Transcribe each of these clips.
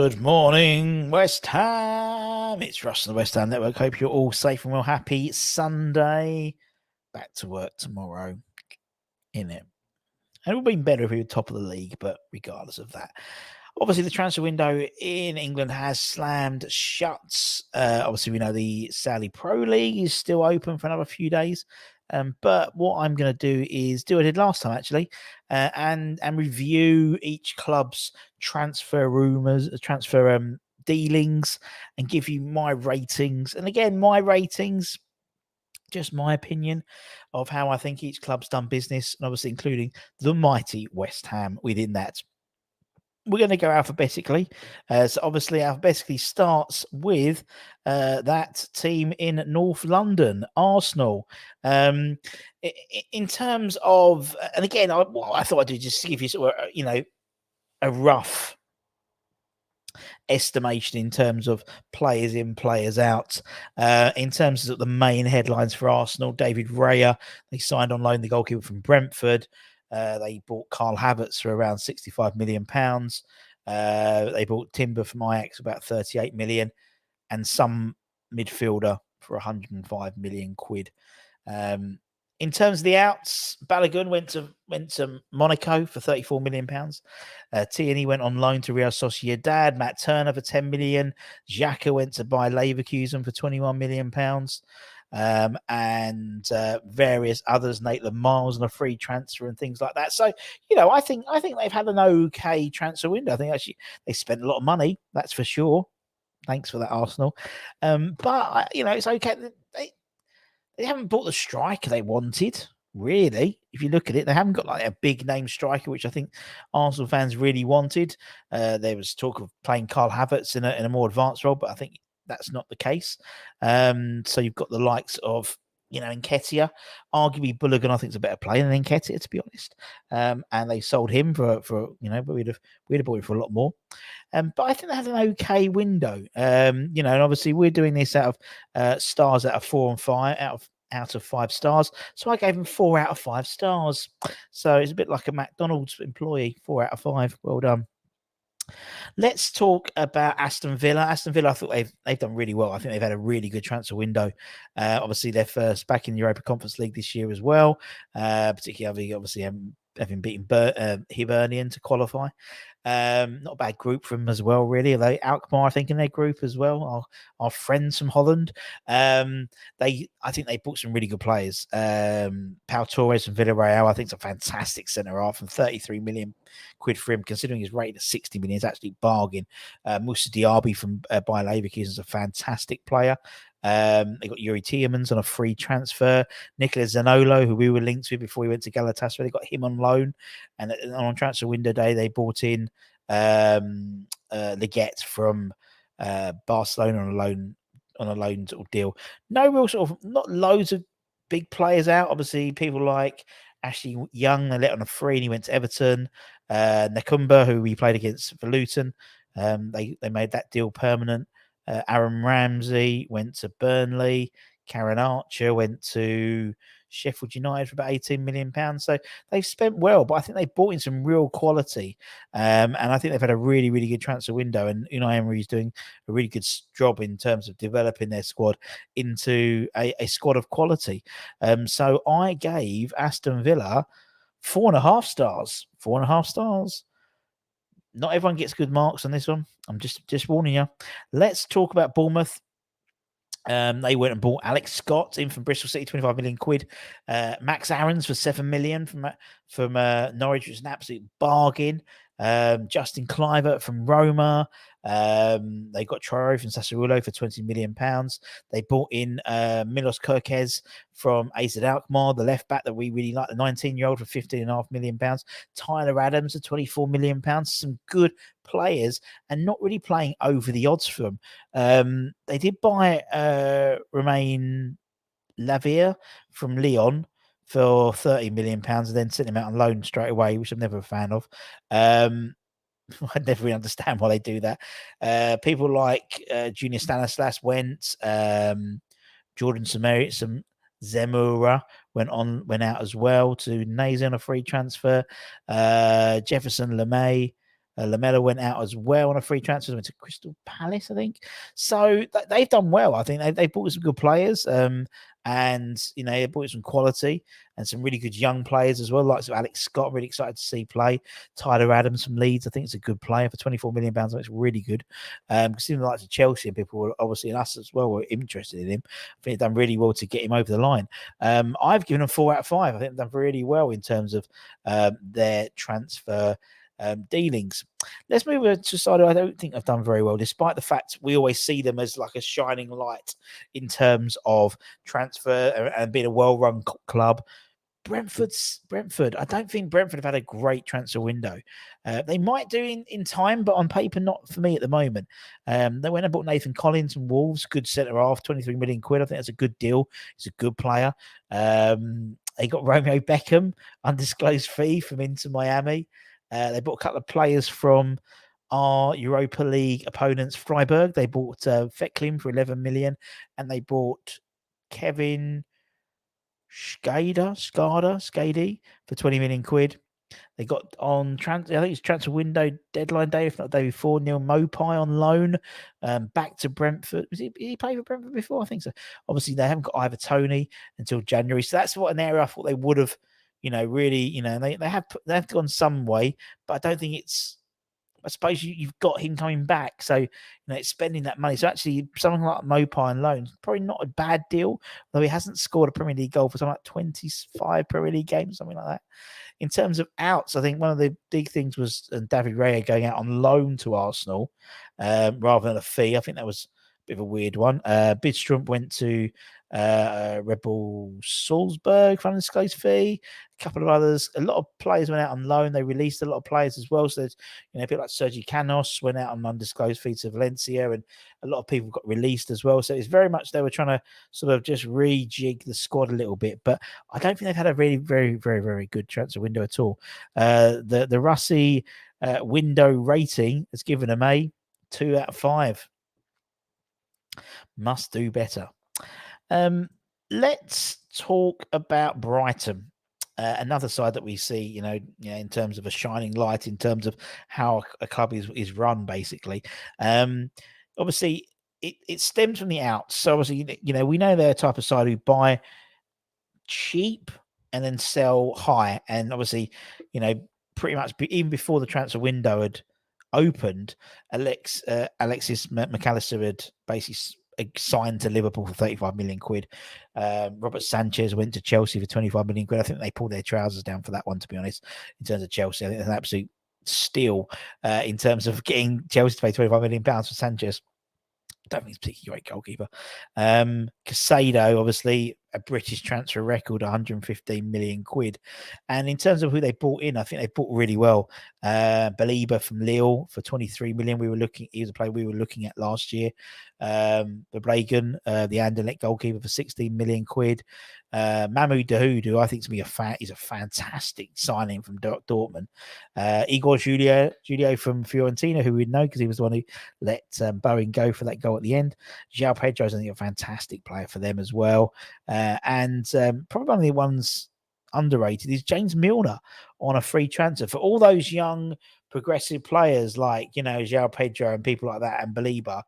Good morning, West Ham. It's Russ on the West Ham Network. Hope you're all safe and well. Happy Sunday. Back to work tomorrow, innit? And it would have been better if we were top of the league, but regardless of that. Obviously, the transfer window in England has slammed shut. Obviously, we know the Saudi Pro League is still open for another few days. But what I'm going to do is do what I did last time, actually, and review each club's transfer rumours, transfer dealings, and give you my ratings. And again, my ratings, just my opinion of how I think each club's done business, and obviously including the mighty West Ham within that. We're going to go alphabetically. So obviously alphabetically starts with that team in North London, Arsenal. In terms of, and again, I thought I'd do just give you sort of, a rough estimation in terms of players in, players out. In terms of the main headlines for Arsenal, David Raya, they signed on loan the goalkeeper from Brentford. They bought Carl Havertz for around £65 million. They bought Timber from Ajax for about 38 million, and some midfielder for 105 million quid. In terms of the outs, Balogun went to Monaco for £34 million. Tierney went on loan to Real Sociedad. Matt Turner for 10 million. Xhaka went to Bayer Leverkusen for £21 million. And various others, Maitland Miles on a free transfer and things like that. So, I think they've had an okay transfer window. I think actually they spent a lot of money, that's for sure. Thanks for that, Arsenal. But it's okay. They haven't bought the striker they wanted, really. If you look at it, they haven't got like a big name striker, which I think Arsenal fans really wanted. There was talk of playing Carl Havertz in a more advanced role, but I think that's not the case. So you've got the likes of, Nketiah. Arguably, Balogun, I think, is a better player than Nketiah, to be honest. And they sold him for but we'd have bought him for a lot more. But I think they had an okay window. And obviously we're doing this out of stars out of 4 and 5, out of 5 stars. So I gave them 4 out of 5 stars. So it's a bit like a McDonald's employee, 4 out of 5. Well done. Let's talk about Aston Villa. Aston Villa, I thought they've done really well. I think they've had a really good transfer window. Obviously, they're first back in the Europa Conference League this year as well. Particularly, obviously, having beaten Hibernian to qualify. Not a bad group for them as well, really. Although Alkmaar, I think, in their group as well. Our friends from Holland. I think they bought some really good players. Pau Torres from Villarreal, I think, is a fantastic centre half, and 33 million quid for him, considering he's rated at 60 million. It's actually bargain. Moussa Diaby from Bayer Leverkusen is a fantastic player. They got Yuri Tielemans on a free transfer. Nicolas Zanolo, who we were linked to before he went to Galatasaray, they got him on loan. And on transfer window day, they bought in Leggett from Barcelona on a loan sort of deal. No real sort of, not loads of big players out. Obviously, people like Ashley Young, they let on a free and he went to Everton. Nakumba, who we played against for Luton, they made that deal permanent. Aaron Ramsey went to Burnley. Karen Archer went to Sheffield United for about £18 million. So they've spent well, but I think they've bought in some real quality. And I think they've had a really, really good transfer window. And Unai Emery is doing a really good job in terms of developing their squad into a squad of quality. So I gave Aston Villa 4.5 stars. 4.5 stars. Not everyone gets good marks on this one. I'm just warning you. Let's talk about Bournemouth. They went and bought Alex Scott in from Bristol City, 25 million quid. Max Aarons for 7 million from Norwich, which is an absolute bargain. Justin Kluivert from Roma. They got Traore from Sassuolo for £20 million. They bought in Milos Kerkez from AZ Alkmaar, the left back that we really like, the 19-year-old for £15.5 million. Tyler Adams for £24 million. Some good players and not really playing over the odds for them. They did buy Romain Lavia from Lyon for £30 million and then sent him out on loan straight away, which I'm never a fan of. I never really understand why they do that. People like Junior Stanislas went. Jordan Zemura went out as well to Naze on a free transfer. Jefferson Lemay Lamella went out as well on a free transfer, went to Crystal Palace, I think. So they've done well. I think they bought some good players, and they bought some quality and some really good young players as well. Like Alex Scott, really excited to see play. Tyler Adams from Leeds, I think, is a good player for £24 million. That's really good. Because even the likes of Chelsea and people, obviously, and us as well, were interested in him. I think they've done really well to get him over the line. I've given them 4 out of 5. I think they've done really well in terms of their transfer dealings. Let's move on to a side I don't think I've done very well, despite the fact we always see them as like a shining light in terms of transfer and being a well-run club. Brentford. I don't think Brentford have had a great transfer window. They might do in time, but on paper, not for me at the moment. They went and bought Nathan Collins from Wolves, good centre half, 23 million quid. I think that's a good deal. He's a good player. They got Romeo Beckham, undisclosed fee from Inter Miami. They bought a couple of players from our Europa League opponents, Freiburg. They bought Feklim for 11 million, and they bought Kevin Skady for 20 million quid. They got on I think it's transfer window deadline day, if not the day before, Neil Mopai on loan back to Brentford. He played for Brentford before? I think so. Obviously, they haven't got Ivor Toney until January. So that's what an area I thought they would have, really, they've gone some way, but I don't think it's, I suppose you've got him coming back, so it's spending that money. So actually, something like Mopai on loan, probably not a bad deal, though he hasn't scored a Premier League goal for something like 25 Premier League games, something like that. In terms of outs, I think one of the big things was David Raya going out on loan to Arsenal rather than a fee. I think that was a bit of a weird one. Bidstrup went to Red Bull Salzburg for an undisclosed fee. A couple of others. A lot of players went out on loan. They released a lot of players as well. So there's, people like Sergi Canos went out on undisclosed fee to Valencia, and a lot of people got released as well. So it's very much they were trying to sort of just rejig the squad a little bit. But I don't think they've had a really very, very, very good transfer window at all. The Russie window rating has given them a 2 out of 5. Must do better. Let's talk about Brighton. Another side that we see, in terms of a shining light, in terms of how a club is run, basically. Obviously, it stems from the outs. So obviously, we know they're a type of side who buy cheap and then sell high. And obviously, pretty much even before the transfer window had opened, Alexis McAllister had basically signed to Liverpool for 35 million quid. Robert Sanchez went to Chelsea for 25 million quid. I think they pulled their trousers down for that one, to be honest, in terms of Chelsea. I think it's an absolute steal in terms of getting Chelsea to pay £25 million for Sanchez. Don't think he's a particularly great goalkeeper. Casado, obviously, a British transfer record, 115 million quid. And in terms of who they bought in, I think they bought really well. Baliba from Lille for 23 million. He was a player we were looking at last year. Blagan, the Anderlecht goalkeeper, for 16 million quid. Mahmoud Dahoud, who I think is a fantastic signing from Dortmund. Igor Julio from Fiorentina, who we know because he was the one who let Bowen go for that goal at the end. João Pedro is, I think, a fantastic player for them as well. And probably one of the ones underrated is James Milner on a free transfer. For all those young progressive players like, João Pedro and people like that, and Baliba,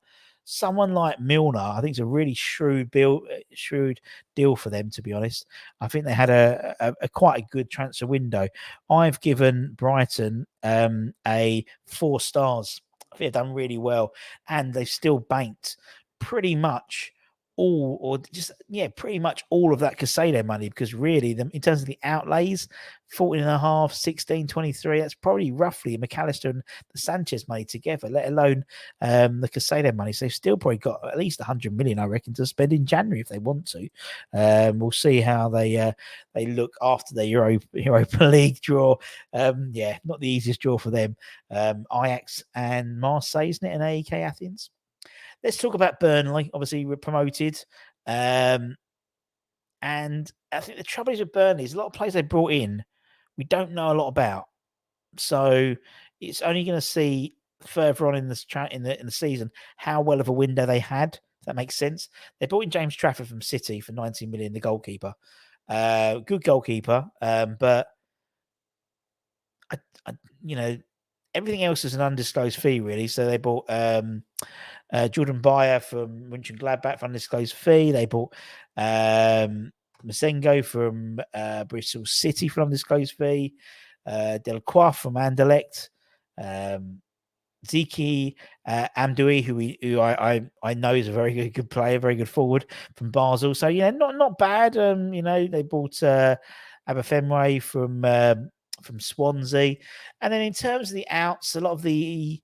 someone like Milner, I think, is a really shrewd deal for them, to be honest. I think they had a quite a good transfer window. I've given Brighton a 4 stars. I think they've done really well, and they've still banked pretty much pretty much all of that Casado money, because really, in terms of the outlays, 14.5, 16, 23, that's probably roughly McAllister and the Sanchez money together, let alone the Casado money. So they've still probably got at least 100 million, I reckon, to spend in January if they want to. We'll see how they look after the Europa League draw. Not the easiest draw for them. Ajax and Marseille, isn't it, and AEK Athens? Let's talk about Burnley. Obviously, we're promoted. And I think the trouble is with Burnley is a lot of players they brought in we don't know a lot about. So it's only going to see further on in the season how well of a window they had. If that makes sense. They brought in James Trafford from City for 19 million, the goalkeeper. Good goalkeeper, but I everything else is an undisclosed fee, really. So they bought Jordan Bayer from Mönchengladbach for undisclosed fee. They bought Masengo from Bristol City for undisclosed fee. Delacroix from Anderlecht. Ziki Amdoui, who I know is a very good player, very good forward from Basel. So not bad. They bought Abafemwe from Swansea, and then in terms of the outs, a lot of the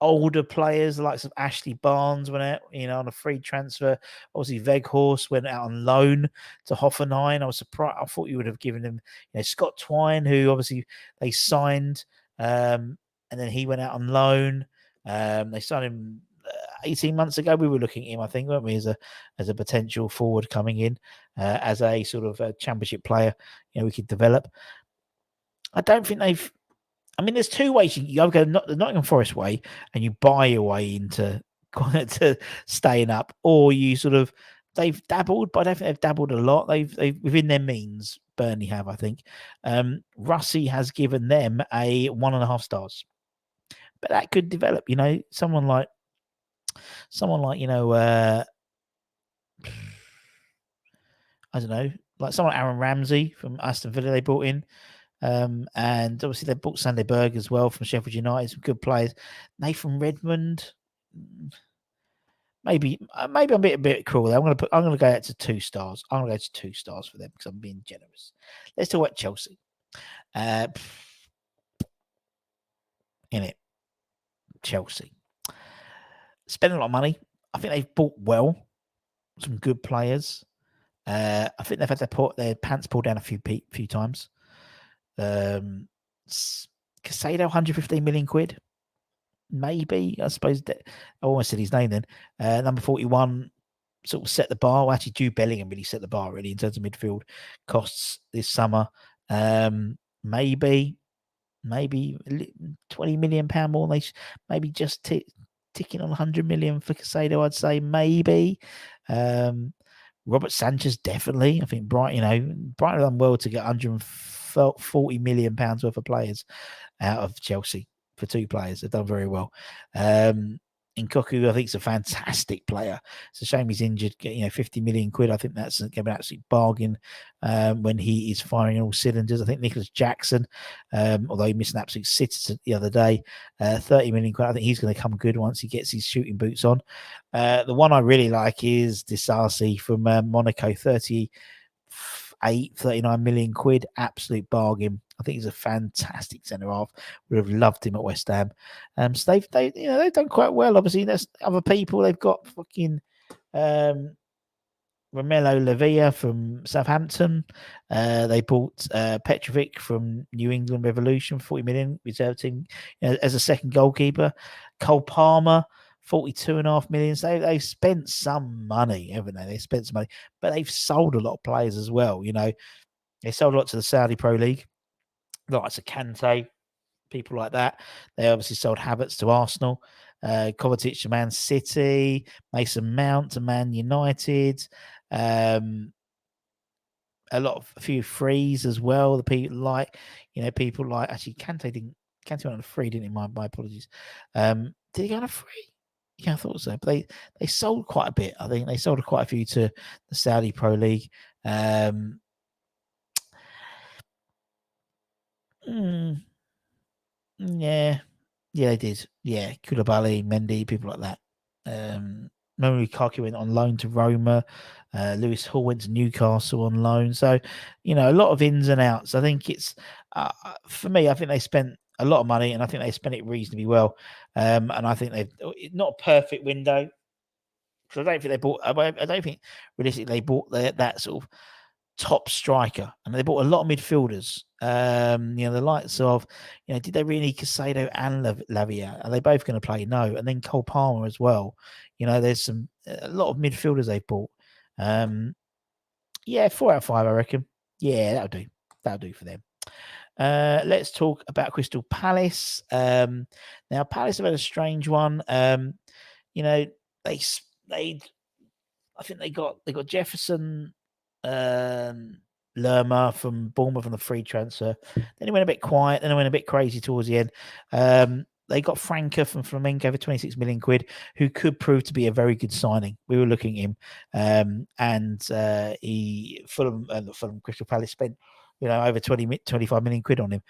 older players, the likes of Ashley Barnes, went out, on a free transfer. Obviously, Weghorst went out on loan to Hoffenheim. I was surprised. I thought you would have given him, Scott Twine, who obviously they signed, and then he went out on loan. They signed him 18 months ago. We were looking at him, I think, weren't we, as a potential forward coming in, as a sort of a championship player. We could develop. I don't think they've. I mean, there's two ways. You go the Nottingham Forest way, and you buy your way into to staying up, or you sort of they've dabbled, but I don't think they've dabbled a lot. They've within their means. Burnley have, I think. Russie has given them a 1.5 stars, but that could develop. Someone like I don't know, like someone Aaron Ramsey from Aston Villa they brought in. And obviously they bought Sandy Berg as well from Sheffield United, some good players. Nathan Redmond, maybe I'm a bit cruel there. I'm gonna go out to 2 stars. I'm gonna go to 2 stars for them because I'm being generous. Let's talk about Chelsea. In it, Chelsea spending a lot of money. I think they've bought well, some good players. I think they've had their pants pulled down a few times. Casado, 115 million quid. Maybe, I suppose. I almost said his name then. Number 41 sort of set the bar. Well, actually, Jude Bellingham really set the bar, really, in terms of midfield costs this summer. Maybe 20 million pound more. Maybe just ticking on 100 million for Casado, I'd say. Maybe. Robert Sanchez, definitely. I think Brighton have done well to get 140 million pounds worth of players out of Chelsea for 2 players. They've done very well. Nkoku, I think, is a fantastic player. It's a shame he's injured. 50 million quid. I think that's going to be an absolute bargain when he is firing all cylinders. I think Nicholas Jackson, although he missed an absolute sitter the other day, 30 million quid. I think he's going to come good once he gets his shooting boots on. The one I really like is Disasi from Monaco, 39 million quid. Absolute bargain. I think he's a fantastic centre half. Would have loved him at West Ham. So they've done quite well. Obviously, there's other people. They've got fucking Romelo Lavia from Southampton. They bought Petrovic from New England Revolution, 40 million, reserve team as a second goalkeeper. Cole Palmer, 42.5 million. So they've spent some money, haven't they? They spent some money, but they've sold a lot of players as well. They sold a lot to the Saudi Pro League, like a Kante, people like that. They obviously sold Havertz to Arsenal, Kovacic to Man City, Mason Mount to Man United, a few frees as well. The people like actually Kante went on a free, didn't he? My apologies. Did he go on a free? Yeah, I thought so. But they sold quite a bit. I think they sold quite a few to the Saudi Pro League. Yeah, they did. Yeah, Koulibaly, Mendy, people like that. Remember Lukaku went on loan to Roma. Lewis Hall went to Newcastle on loan. So, a lot of ins and outs. I think it's for me. I think they spent a lot of money, and I think they spent it reasonably well. And I think they've not a perfect window because I don't think they bought. I don't think realistically they bought that sort of top striker, and they bought a lot of midfielders. The likes of, did they really need Casado and Lavia? Are they both going to play? No. And then Cole Palmer as well. There's a lot of midfielders they've bought. 4 out of 5, I reckon. Yeah, that'll do for them. Let's talk about Crystal Palace. Now Palace have had a strange one. I think they got Jefferson, Lerma from Bournemouth on the free transfer. Then he went a bit quiet. Then he went a bit crazy towards the end. They got Franca from Flamengo for 26 million quid, who could prove to be a very good signing. We were looking at him, and Fulham Crystal Palace spent over 25 million quid on him.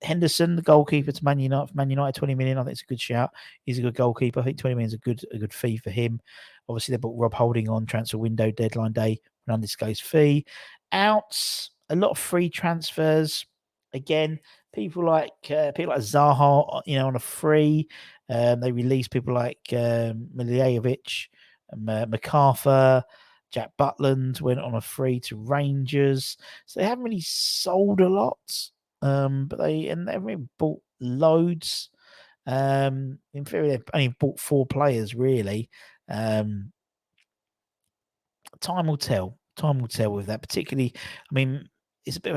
Henderson, the goalkeeper to Man United, 20 million. I think it's a good shout. He's a good goalkeeper. I think 20 million is a good fee for him. Obviously, they bought Rob Holding on transfer window deadline day, an undisclosed fee. Outs, a lot of free transfers. Again, people like Zaha, on a free. They released people like Miljevic, MacArthur, Jack Butland went on a free to Rangers. So they haven't really sold a lot, but they haven't really bought loads. In theory, they've only bought 4 players really. Time will tell. Time will tell with that. Particularly, I mean, it's a bit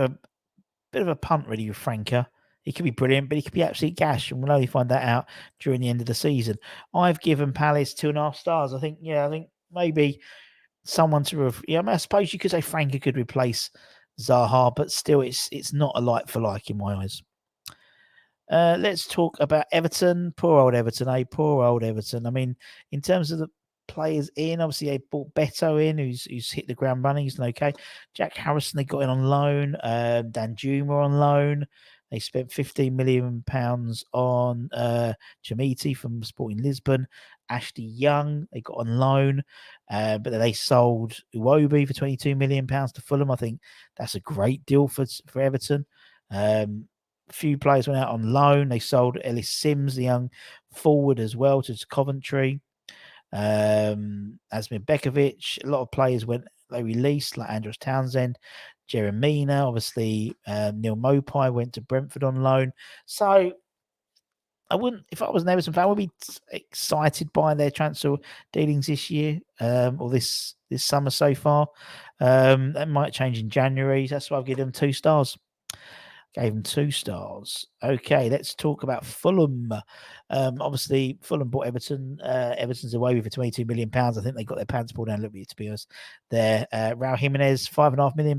of a punt really with Franca. He could be brilliant, but he could be absolute gash, and we'll only find that out during the end of the season. I've given Palace 2.5 stars. I think maybe someone to I suppose you could say Franca could replace Zaha, but still, it's not a like for like in my eyes. Let's talk about Everton. Poor old Everton, Poor old Everton. I mean, in terms of the players in, obviously they brought Beto in, who's hit the ground running. He's okay. Jack Harrison they got in on loan. Dan Juma on loan. They spent £15 million on Chamiti from Sporting Lisbon. Ashley Young they got on loan, but then they sold Iwobi for £22 million to Fulham. I think that's a great deal for Everton. A few players went out on loan. They sold Ellis Sims, the young forward, as well to Coventry. Asmir Bekovic. A lot of players they released, like Andros Townsend, Jeremina, obviously Neil Mopai went to Brentford on loan. So I wouldn't, if I was an Everton fan, I would be excited by their transfer dealings this year, or this summer so far. That might change in January. That's why I've given them 2 stars. Gave them 2 stars. Okay, let's talk about Fulham. Obviously, Fulham bought Everton. Everton's away for £22 million. I think they got their pants pulled down a little bit, to be honest. There, Raul Jimenez, £5.5 million.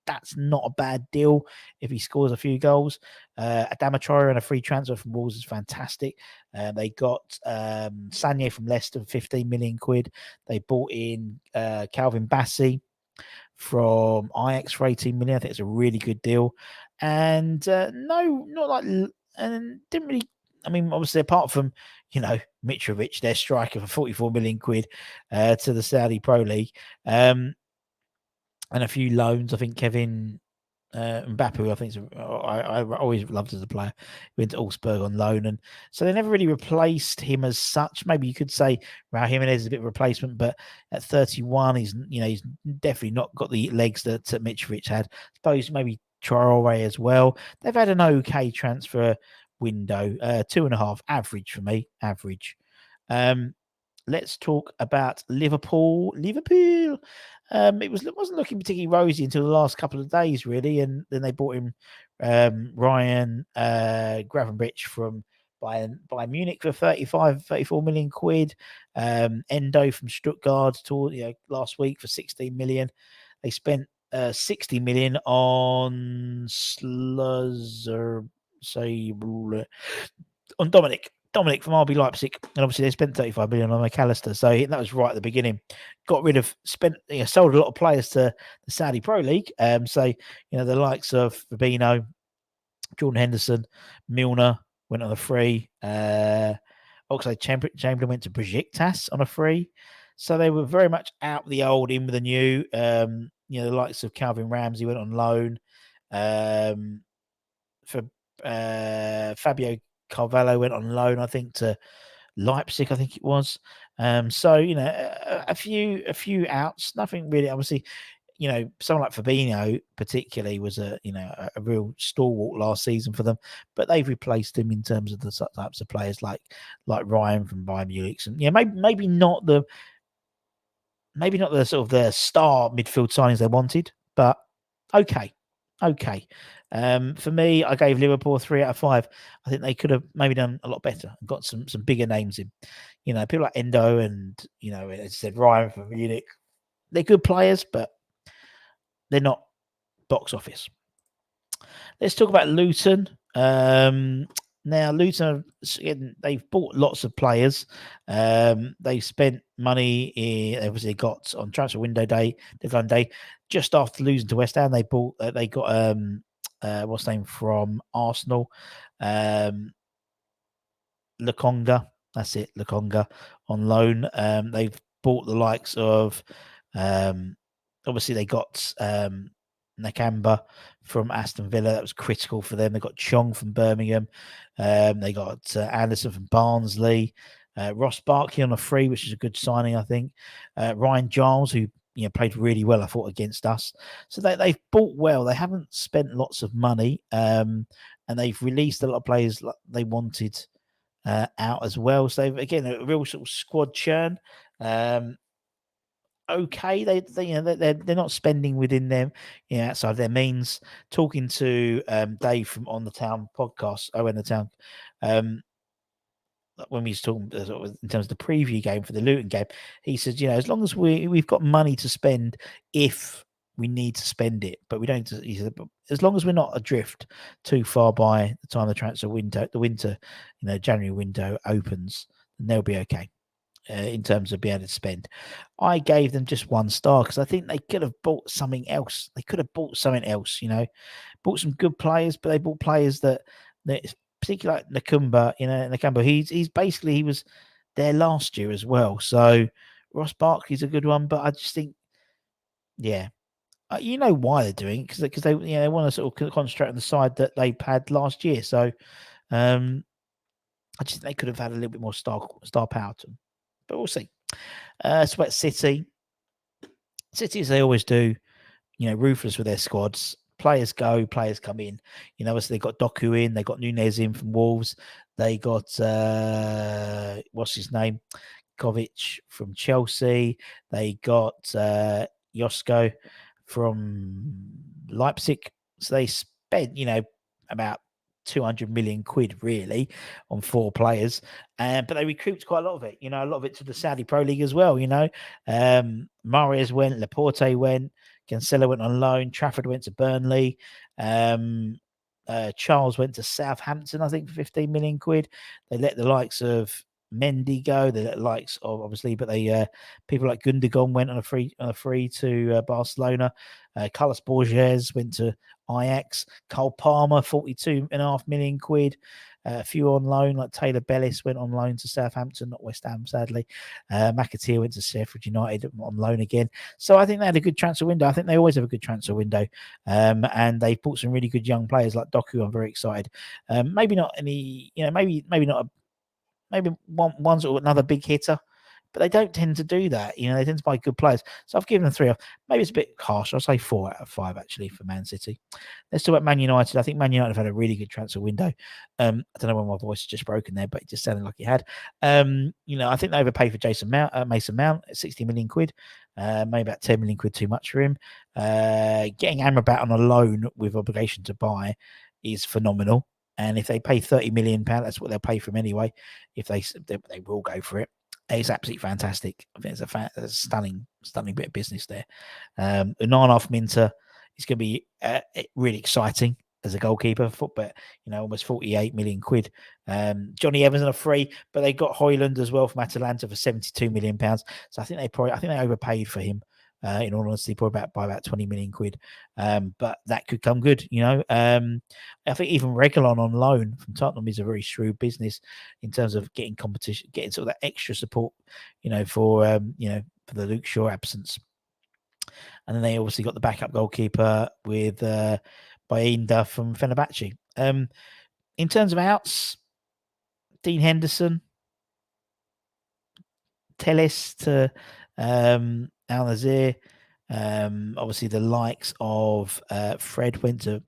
That's not a bad deal if he scores a few goals. Adama Traore on a free transfer from Wolves is fantastic. They got Sanye from Leicester for 15 million quid. They bought in Calvin Bassey from Ajax for 18 million. I think it's a really good deal. And and didn't really. I mean, obviously, apart from Mitrovic, their striker for 44 million quid to the Saudi Pro League, and a few loans. I think Kevin Mbappe, I think I always loved as a player. He went to Augsburg on loan, and so they never really replaced him as such. Maybe you could say Raul Jimenez is a bit of a replacement, but at 31, he's definitely not got the legs that Mitrovic had. I suppose maybe Traore as well. They've had an okay transfer window, 2.5 average for me, average. Let's talk about Liverpool. It wasn't looking particularly rosy until the last couple of days, really, and then they bought him Ryan Gravenberch from Bayern Munich for 34 million quid. Endo from Stuttgart last week for 16 million. They spent 60 million on on Dominic from RB Leipzig, and obviously they spent 35 million on McAllister, so that was right at the beginning. Sold a lot of players to the Saudi Pro League. So the likes of Fabinho, Jordan Henderson, Milner went on a free. Oxlade Chamberlain went to Besiktas on a free. So they were very much out the old, in with the new. The likes of Calvin Ramsey went on loan. For Fabio Carvalho went on loan, I think, to Leipzig, I think it was. So a few outs, nothing really. Obviously, someone like Fabinho particularly was a real stalwart last season for them, but they've replaced him in terms of the types of players like Ryan from Bayern Munich, and maybe not the sort of the star midfield signings they wanted, but okay. For me, I gave Liverpool a 3 out of 5. I think they could have maybe done a lot better and got some bigger names in. People like Endo and as I said, Ryan from Munich. They're good players, but they're not box office. Let's talk about Luton. Now, Luton, they've bought lots of players. They've spent money. Obviously, got on transfer window day, deadline day, just after losing to West Ham. They bought. They got what's the name from Arsenal, Lukonga. That's it, Lukonga on loan. They've bought the likes of. Obviously, they got Nakamba from Aston Villa. That was critical for them. They got Chong from Birmingham. They got Anderson from Barnsley. Ross Barkley on a free, which is a good signing, I think. Ryan Giles, who played really well, I thought, against us. So they've bought well. They haven't spent lots of money, and they've released a lot of players they wanted out as well. So they've, again, a real sort of squad churn. Okay, they're not spending within them, outside their means. Talking to Dave from On the Town podcast, in the Town, when we was talking in terms of the preview game for the Luton game, he says, as long as we've got money to spend if we need to spend it, but we don't. He said, as long as we're not adrift too far by the time the transfer window, the winter, January window opens, then they'll be okay. In terms of being able to spend, I gave them just 1 star because I think they could have bought something else. They could have bought something else, bought some good players, but they bought players that particularly like Nakamba. He was there last year as well. So Ross Barkley's a good one, but I just think, why they're doing it because they they want to sort of concentrate on the side that they had last year. So I just think they could have had a little bit more star power to them. But we'll see. So about City, as they always do, ruthless with their squads. Players go, players come in. So they got Doku in, they got Nunez in from Wolves, they got what's his name, Kovic from Chelsea, they got Josko from Leipzig. So they spent, about 200 million quid really on 4 players, but they recouped quite a lot of it. A lot of it to the Saudi Pro League as well. Mahrez went, Laporte went, Cancelo went on loan, Trafford went to Burnley, Charles went to Southampton, I think, for 15 million quid. They let the likes of Mendy go. They let the likes of, obviously, but they people like Gundogan went on a free to Barcelona. Carlos Borges went to Ajax. Cole Palmer, 42.5 million quid. A few on loan, like Taylor Bellis went on loan to Southampton, not West Ham, sadly. McAteer went to Sheffield United on loan again. So I think they had a good transfer window. I think they always have a good transfer window. And they've bought some really good young players like Doku. I'm very excited. Maybe not any, maybe not maybe one sort of another big hitter, but they don't tend to do that. They tend to buy good players. So I've given them 3 off. Maybe it's a bit harsh. I'll say 4 out of 5 actually for Man City. Let's talk about Man United. I think Man United have had a really good transfer window. I don't know when my voice is just broken there, but it just sounded like it had. I think they overpaid for Mason Mount at 60 million quid. Maybe about 10 million quid too much for him. Getting Amrabat on a loan with obligation to buy is phenomenal. And if they pay £30 million, that's what they'll pay for him anyway. If they will go for it. It's absolutely fantastic. I think it's a stunning bit of business there. Unana Minter is going to be really exciting as a goalkeeper, but almost 48 million quid. Johnny Evans on a free, but they got Højlund as well from Atalanta for 72 million pounds. So I think they overpaid for him. In all honesty, probably by about 20 million quid. But that could come good, I think even Reguilon on loan from Tottenham is a very shrewd business in terms of getting competition, getting sort of that extra support, for the Luke Shaw absence. And then they obviously got the backup goalkeeper with Bayinda from Fenerbahce. In terms of outs, Dean Henderson, Telles to Al Nazir. Obviously, the likes of Fred went to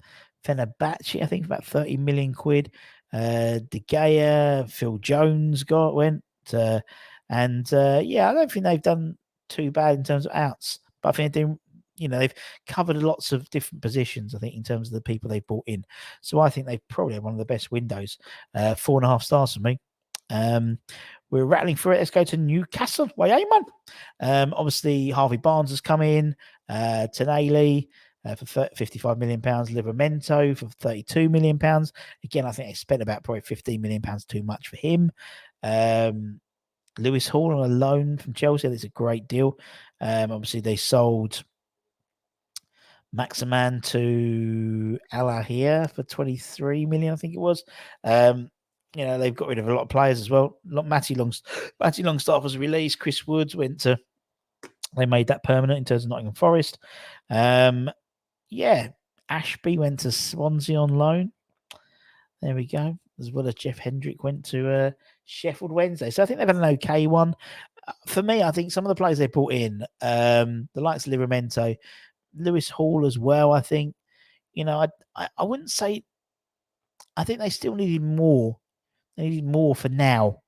Fenerbahce, I think, about 30 million quid. De Gea, Phil Jones went. I don't think they've done too bad in terms of outs, but I think they've covered lots of different positions, I think, in terms of the people they've brought in. So I think they've probably had one of the best windows. 4.5 stars for me. We're rattling through it. Let's go to Newcastle. Obviously, Harvey Barnes has come in. Tonali, for £55 million. Livramento for £32 million. Again, I think they spent about probably £15 million too much for him. Lewis Hall on a loan from Chelsea. That's a great deal. Obviously, they sold Maximan to Alahia for 23 million, I think it was. They've got rid of a lot of players as well. Matty Longstaff was released. Chris Woods they made that permanent in terms of Nottingham Forest. Ashby went to Swansea on loan. There we go. As well as Jeff Hendrick went to Sheffield Wednesday. So I think they've had an okay one. For me, I think some of the players they brought in, the likes of Livramento, Lewis Hall as well, I think, I wouldn't say, I think they still needed more. They needed more for now.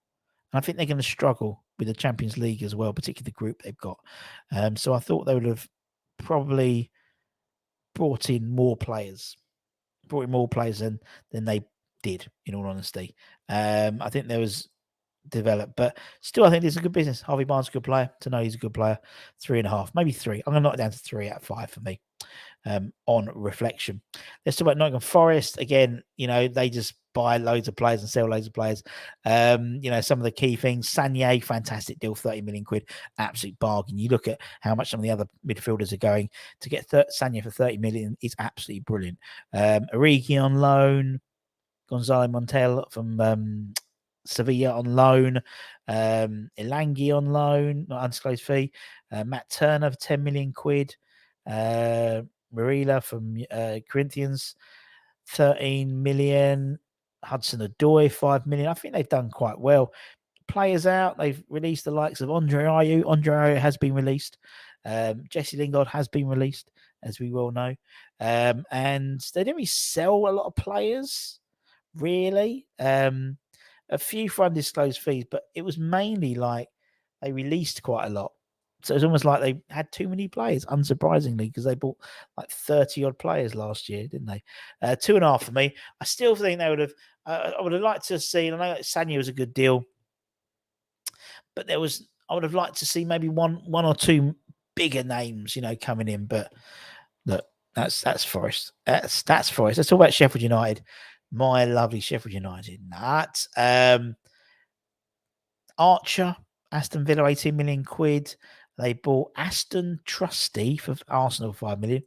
And I think they're going to struggle with the Champions League as well, particularly the group they've got. So I thought they would have probably brought in more players than they did, in all honesty. I think there was developed, but still, I think it's a good business. Harvey Barnes, a good player. To know he's a good player, 3.5, maybe 3. I'm going to knock it down to 3 out of 5 for me. On reflection, let's talk about Nottingham Forest again. They just buy loads of players and sell loads of players. Some of the key things: Sanye, fantastic deal, 30 million quid, absolute bargain. You look at how much some of the other midfielders are going to get. Sanye for 30 million is absolutely brilliant. Origi on loan, Gonzalo Montiel from Sevilla on loan, Elangi on loan, not undisclosed fee. Matt Turner for 10 million quid. Marilla from Corinthians, 13 million. Hudson Odoi, 5 million. I think they've done quite well. Players out. They've released the likes of Andre Ayew. Andre Ayew has been released. Jesse Lingard has been released, as we well know. And they didn't really sell a lot of players, really. A few for undisclosed fees, but it was mainly like they released quite a lot. So it's almost like they had too many players, unsurprisingly, because they bought like 30 odd players last year, didn't they? 2.5 for me. I still think they would have. I would have liked to have seen. I know Sanya was a good deal, but I would have liked to see maybe one or two bigger names, coming in. But look, that's Forest. That's Forest. Let's talk about Sheffield United. My lovely Sheffield United. Archer, Aston Villa, 18 million quid. They bought Aston Trusty for Arsenal, 5 million.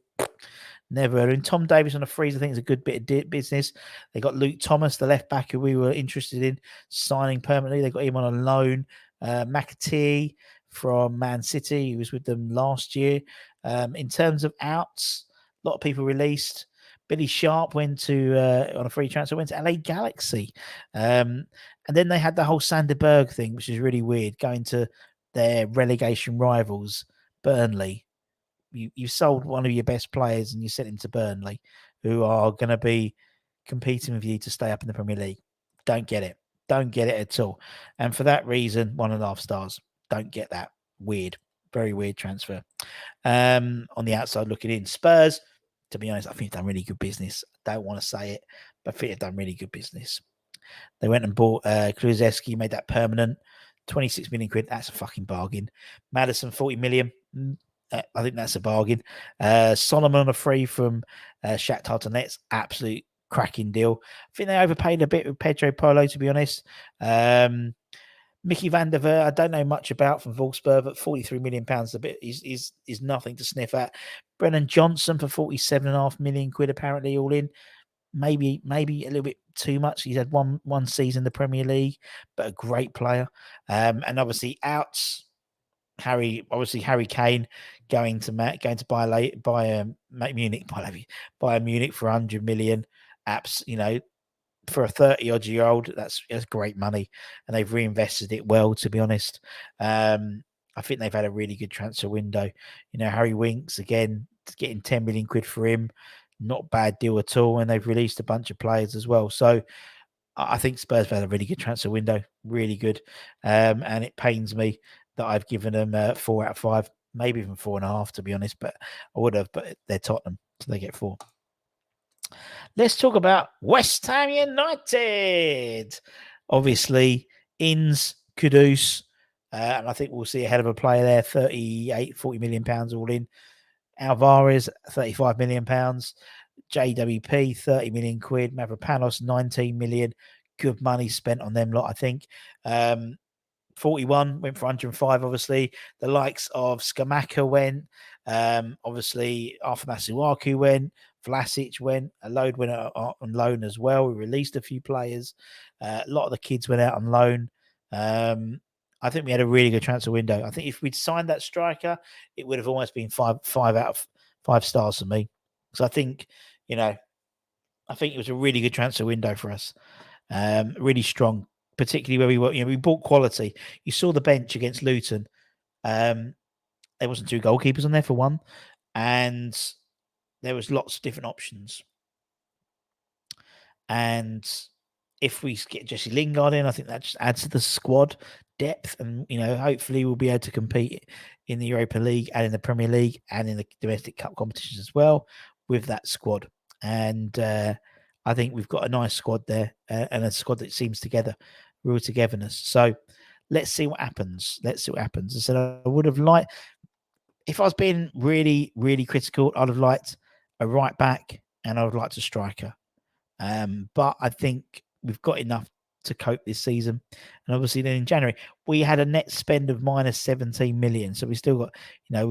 Never heard of him. Tom Davis on a freeze, I think, is a good bit of business. They got Luke Thomas, the left back, who we were interested in signing permanently. They got him on a loan. McAtee from Man City, he was with them last year. In terms of outs, a lot of people released. Billy Sharp went to on a free transfer, went to LA Galaxy. And then they had the whole Sander Berg thing, which is really weird, going to their relegation rivals, Burnley. You sold one of your best players and you sent him to Burnley, who are going to be competing with you to stay up in the Premier League. Don't get it. Don't get it at all. And for that reason, 1.5 stars. Don't get that. Weird. Very weird transfer. On the outside looking in, Spurs, to be honest, I think they've done really good business. I don't want to say it, but I think they've done really good business. They went and bought Kulusevski, made that permanent. 26 million quid. That's a fucking bargain. Madison, 40 million. I think that's a bargain. Solomon on a free from Shakhtar Donetsk. Absolute cracking deal. I think they overpaid a bit with Pedro Polo, to be honest. Mickey van der Ver, I don't know much about from Wolfsburg, but £43 million a bit is nothing to sniff at. Brennan Johnson for 47.5 million quid, apparently, all in. Maybe a little bit too much. He's had one season in the Premier League, but a great player. And obviously outs. Harry Kane going to Bayern Munich for 100 million. Apps, for a 30-odd-year-old, that's great money, and they've reinvested it well, to be honest. I think they've had a really good transfer window. Harry Winks, again, getting 10 million quid for him, not bad deal at all, and they've released a bunch of players as well. So I think Spurs have had a really good transfer window, really good, and it pains me that I've given them 4 out of 5, maybe even 4.5, to be honest, but I would have, but they're Tottenham, so they get 4. Let's talk about West Ham United. Obviously, Ings, Kudus, and I think we'll see a hell of a player there, 40 million pounds all in. Alvarez, £35 million. JWP, 30 million quid. Mavropanos, 19 million. Good money spent on them lot, I think. 41 went for 105, obviously. The likes of Skamaka went. Obviously, Arthur Masuaku went. Vlasic went. A load went out on loan as well. We released a few players. A lot of the kids went out on loan. I think we had a really good transfer window. I think if we'd signed that striker, it would have almost been five out of 5 stars for me. So I think, I think it was a really good transfer window for us. Really strong, particularly where we were. We bought quality. You saw the bench against Luton. There wasn't 2 goalkeepers on there for one, and there was lots of different options. And if we get Jesse Lingard in, I think that just adds to the squad depth, and hopefully we'll be able to compete in the Europa League and in the Premier League and in the domestic cup competitions as well with that squad. And I think we've got a nice squad there, and a squad that seems together, real togetherness. So let's see what happens. I said I would have liked, if I was being really, really critical, I'd have liked a right back and I would like a striker. But I think we've got enough to cope this season. And obviously then in January, we had a net spend of minus 17 million. So we still got, I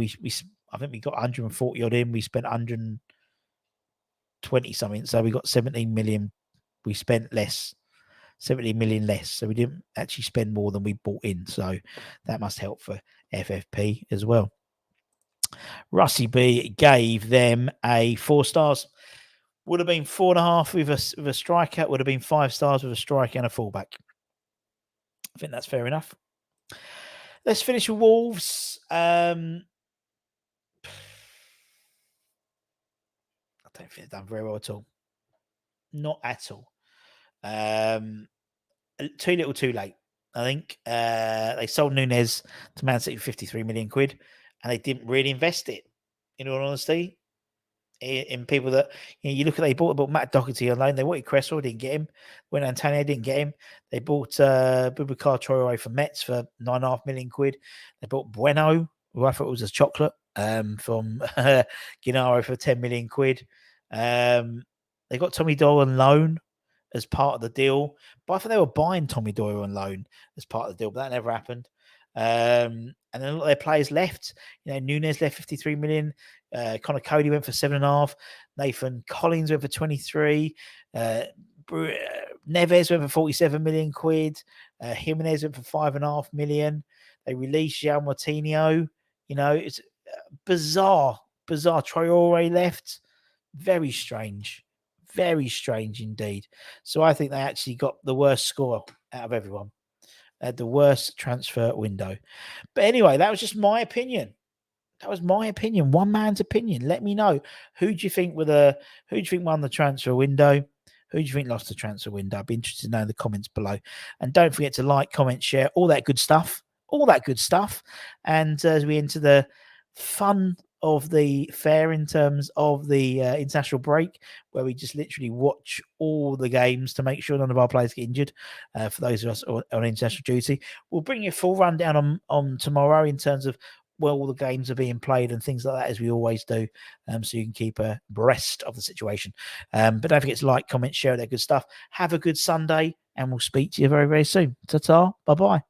think we got 140 odd in. We spent 120 something. So we got 17 million. We spent less, 17 million less. So we didn't actually spend more than we bought in. So that must help for FFP as well. Russie B gave them a 4 stars. Would have been 4.5 with a striker. Would have been 5 stars with a striker and a fullback. I think that's fair enough. Let's finish with Wolves. I don't think they've done very well at all. Not at all. Too little, too late. I think they sold Nunez to Man City for 53 million quid, and they didn't really invest it, in all honesty, in people that, you look at, they bought Matt Doherty on loan. They wanted Cresswell, didn't get him. When Antonio didn't get him, they bought Boubacar Traoré from Metz for 9.5 million quid. They bought Bueno, who I thought was a chocolate, from Gennaro for 10 million quid. They got Tommy Doyle on loan as part of the deal, but I thought they were buying Tommy Doyle on loan as part of the deal, but that never happened. And then a lot of their players left. Nunez left 53 million. Connor Cody went for 7.5. Nathan Collins went for 23. Neves went for 47 million quid. Jimenez went for 5.5 million. They released João Moutinho. It's bizarre. Traoré left. Very strange indeed. So I think they actually got the worst score out of everyone. The worst transfer window. But anyway, that was just my opinion. One man's opinion. Let me know, who do you think won the transfer window? Who do you think lost the transfer window? I'd be interested to know in the comments below. And don't forget to like, comment, share, all that good stuff. And as we enter the fun of the fair in terms of the international break, where we just literally watch all the games to make sure none of our players get injured, for those of us on international duty. We'll bring you a full rundown on tomorrow in terms of where all the games are being played and things like that, as we always do, so you can keep abreast of the situation. But don't forget to like, comment, share that good stuff. Have a good Sunday, and we'll speak to you very, very soon. Ta-ta, bye-bye.